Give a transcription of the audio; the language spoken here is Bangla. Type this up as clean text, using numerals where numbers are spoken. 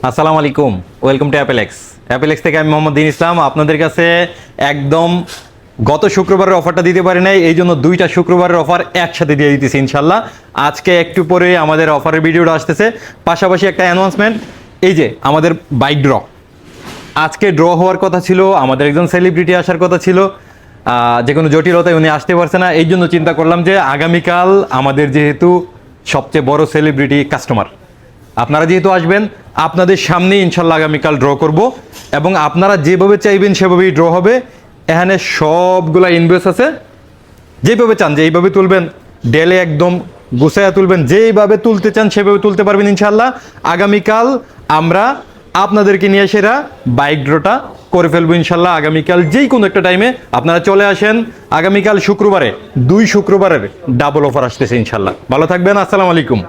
আসসালামু আলাইকুম, ওয়েলকাম টু অ্যাপেলেক্স থেকে আমি মোহাম্মদ দিন ইসলাম। আপনাদের কাছে একদম গত শুক্রবারের অফারটা দিতে পারি নাই, এই জন্য দুইটা শুক্রবারের অফার একসাথে দিয়ে দিতেছি ইনশাল্লাহ। আজকে একটু পরে আমাদের অফারের ভিডিওটা আসতেছে, পাশাপাশি একটা অ্যানাউন্সমেন্ট। এই যে আমাদের বাইক ড্র, আজকে ড্র হওয়ার কথা ছিল, আমাদের একজন সেলিব্রিটি আসার কথা ছিল, যে কোনো জটিলতায় উনি আসতে পারছে না। এই জন্য চিন্তা করলাম যে আগামীকাল আমাদের যেহেতু সবচেয়ে বড় সেলিব্রিটি কাস্টমার, আপনারা যেহেতু আসবেন, আপনাদের সামনে ইনশাল্লাহ আগামীকাল ড্র করব এবং আপনারা যেভাবে চাইবেন সেভাবেই ড্র হবে। এখানে সবগুলা ইনভয়েস আছে, যেভাবে চান যে এইভাবে তুলবেন, ডেলে একদম গুছাইয়া তুলবেন, যেইভাবে তুলতে চান সেভাবে তুলতে পারবেন ইনশাল্লাহ। আগামীকাল আমরা আপনাদেরকে নিয়ে সেরা বাইক ড্রটা করে ফেলবো ইনশাল্লাহ। আগামীকাল যেই কোনো একটা টাইমে আপনারা চলে আসেন। আগামীকাল শুক্রবারে 2 শুক্রবারের ডাবল অফার আসতেছে ইনশাল্লাহ। ভালো থাকবেন, আসসালামু আলাইকুম।